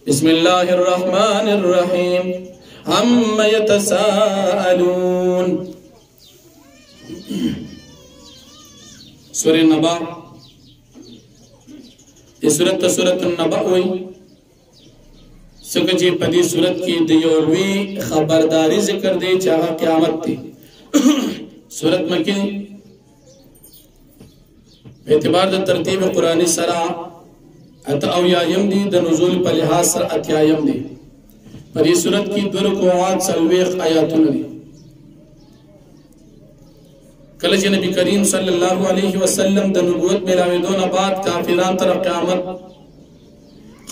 بسم الله الرحمن الرحيم عما يتساءلون سورة النبأ سورة النبأ وی سکه چې په دې صورت کې د یو لوی خبرداري ذکر دی چې هغه قیامت دی صورت مکی په اعتبار د ترتیب قرآنی سره اتاویایم دی د نزول په لحاظ سره اتیایم دی په دې صورت کې 2 رکوعات 40 آیاتونه دي کله چې نبی کریم صلی الله علیه وسلم د نبوت ملاویدو نه بعد کافرانو تر قیامت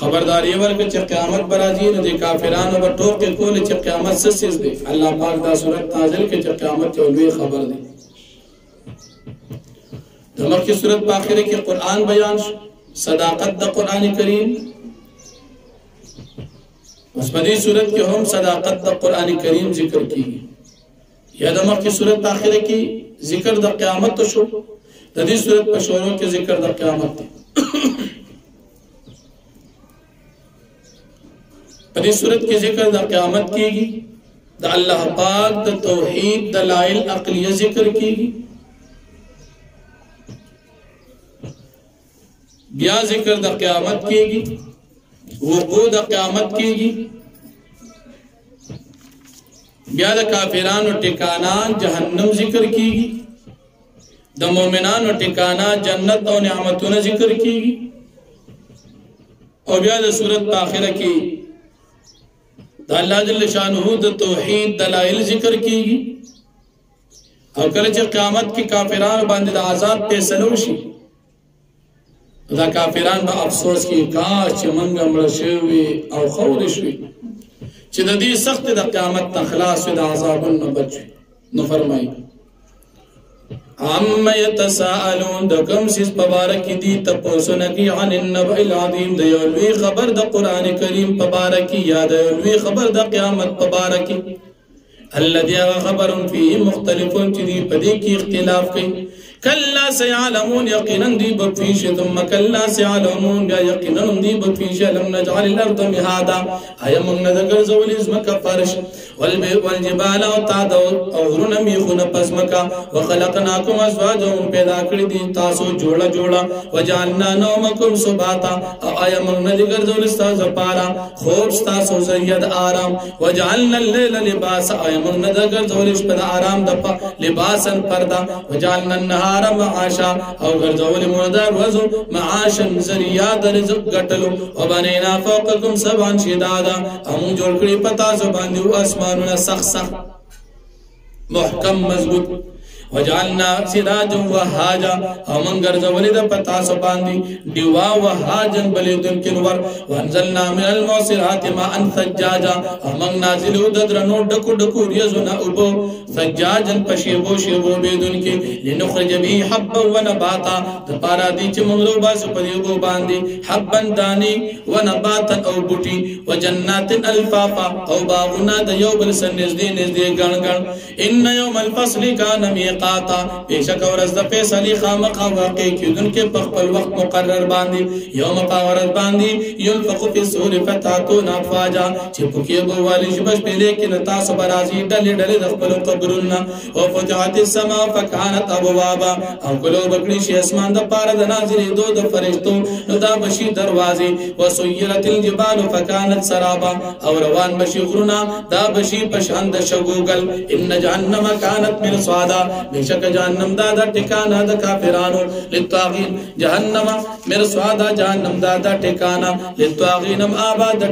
خبرداری ورکړه چې قیامت برازي نه دي کافرانو په ټوکې کول چې قیامت څه څه دي الله پاک دا سورۃ نازل کړي چې قیامت یو لوی خبر دی د مکه سورۃ په اخره کې قران بیان صداقت د قران کریم اوس په دې سورۃ کې هم صداقت د قران کریم ذکر کیږي یا د مکه سورۃ په اخره کې ذکر د قیامت شو د دې سورۃ په شروع کې ذکر د قیامت دی په دې صورت کې ذکر د قیامت کیږي د الله پاک د توحید دلائل عقلیه ذکر کیږي بیا ذکر د قیامت کیږي وقوع د قیامت کیږي بیا د کافرانو ټکانا جهنم ذکر کیږي د مؤمنانو ټکانا جنت او نعمتونه ذکر کیږي او بیا د صورت په اخره کې دا اللہ جل شانہ د توحید دلائل ذکر کیږي او کله چې قیامت کې کافرانو باندې د عذاب فیصله وشي دا کافران به افسوس کوي کاش چې موږ مړ شوي او خور شوي چې د دې سخت د قیامت نه خلاص د عذابونو بچ نو فرمایي عما يتساءلون د کوم سیس مبارک دي تاسو نه کی عن النبأ العظیم د یو لوی خبر د قران کریم مبارک یا د یو لوی خبر د قیامت مبارک الذي خبر فيه مختلف چې دی په دې کې اختلاف کوي کلا سيعلمون یقینا دی بفیش ثم کلا سيعلمون بیا یقینا دی بفیش لم نجعل الارض مهادا ایا موږ نه ګرځول اسمکه فرش والجبال او تعد او غرونه میخونه پسمکا وخلقناكم ازواجا پیدا کړی دي تاسو جوړه جوړه وجعلنا نومکم سباتا ایا موږ نه ګرځول تاسو پارا خوب تاسو زید آرام وجعلنا الليل لباسا ایا موږ نه ګرځول شپه آرام د لباسن پردا وجعلنا النهار معاشا او ګرځول مردار وزو معاشا ذریعہ د رزق ګټلو وبنینا فوقکم سبعا شدادا هم جوړ کړی پتا زبان دی اسمانونه سخت محکم مضبوط وجعلنا سراجا وهاجا ومن ګرځولې د پتا سباندي دیوا وهاجا بلدن کنور وانزلنا من المعصرات ماء ثجاجا ومن نازل درنو ډکو ډکو ریزونه اوبو ثجاجا پشیبو شیبو بيدن کې لنخرج به حبا ونباتا د پارا دي چې موږ روبا سپدیو باندې حبا داني ونباتا او بوټي وجنات الفافا او باغنا د یو بل سن نږدې ګڼ ان يوم الفصل كان ميقاتا بیشک ورځ د فیصله خامخا واقع کیدونکې په خپل وخت مقرر باندې یوم قورت باندې ينفخ في الصور فتاتون افواجا چې پکې به والی شبش په لیکن تاسو برازي ډلې د خپل قبرنا او فتحت السماء فكانت ابوابا او کلو بکړي شي اسمان د پاره د نازلې د فرشتو دا بشي دروازې وسيرت الجبال فكانت سرابا او روان بشي غرنا دا بشي پشان د شګوګل ان جهنم كانت مرصادا بیشک جهنم دا ټکانا د کافرانو للطاغین جهنم مرصادا جهنم دا ټکانا للطاغین آباد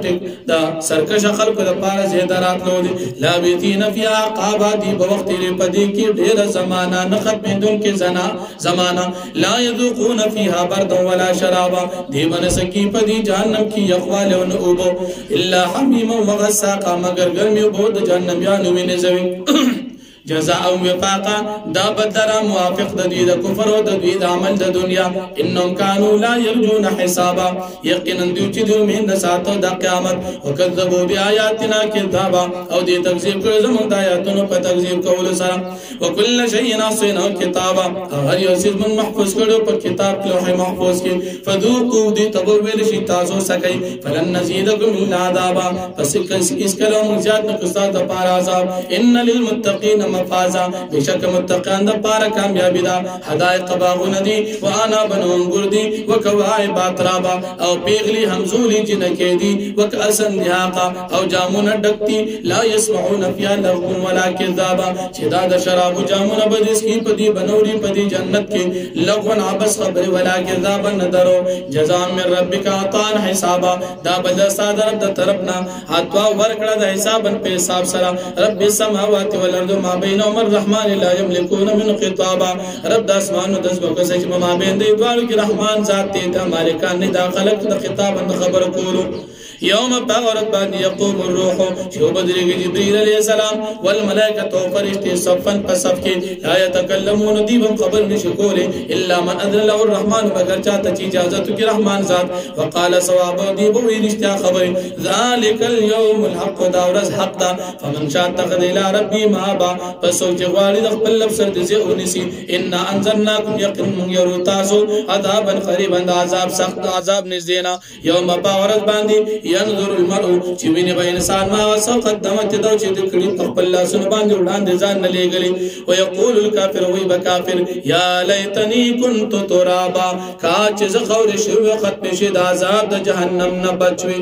دا سرکش خلق د پاره زیدارات نو دي لابثین فی عقابات په وخت لري پدې کې ډېر زمانہ نه ختمېدون کې زمانہ لا یذوقون فیها برد ولا شرابا دی من سکی پدې جهنم کې یخوال او نوبو الا حمیم وغساق مگر ګرمي وبو د جهنم یا نو وینځوي جزاء وفاقا دا بدر موافق د دوی د کفر او د دوی د عمل د دنیا انهم كانوا لا يرجون حسابا یقینا دوی چې دوی مين ساتو د قیامت وکذبوا بیااتنا کذابا او دې تکذیب کړو زموږ د آیاتونو په تکذیب کولو سره وکل شیء احصیناه کتابا هر یو شی من محفوظ کړو په کتاب لوح محفوظ کې فذوقوا دې تبویل شي تاسو سکي فلن نزيدكم الا عذابا پس اس کلام زیات نه قصاد د پار عذاب ان للمتقین مفازا بشک متقین د پار کامیابی دا حدائق باغون دی وانا بنون گردی وکواعب اترابا او پیغلی همزولی جنکی دی وکاسن دهاقا او جامون ڈکتی لا يسمعون فيها لغو ولا كذابا چدا د شراب جامون بدس کی پدی بنوری پدی جنت کی لغو عبس خبر ولا كذابا ندرو جزاء من ربک عطان حسابا دا بل صادر د طرفنا عطوا ورکړه د حسابن په حساب سره رب السماوات والارض ما بينهما الرحمن لا يملكون من خطابا رب د اسمان د زبکه چې ما بین دی دوالو کې رحمان ذات ته د مالکان نه دا خلق د خطاب خبر کولو يوم باورت بان يقوم الروح شو بدري جبريل عليه السلام والملائكه فرشتي صفا فصف کې لا يتكلمون دي بم خبر نشکول الا من اذن له الرحمن مگر چاته اجازه کی رحمان ذات وقال ثواب دي بو رشتیا خبر ذلك اليوم الحق دا ورځ حق دا فمن شاء اتخذ الى ربي مآبا پس چې غواړي د خپل لفظ د زه ونسي ان انذرناكم يقين يرو تاسو عذابا قريبا عذاب سخت عذاب نزدینا يوم باورت باندې ينظر المرء چې ویني به انسان ما وسو قدمت دو چې د کړي خپل لاسونه باندې وړاندې ځان نه لګلي ويقول الكافر وي بكافر يا ليتني كنت ترابا کا چې زه خور شو ختم شي د عذاب د جهنم نه بچوي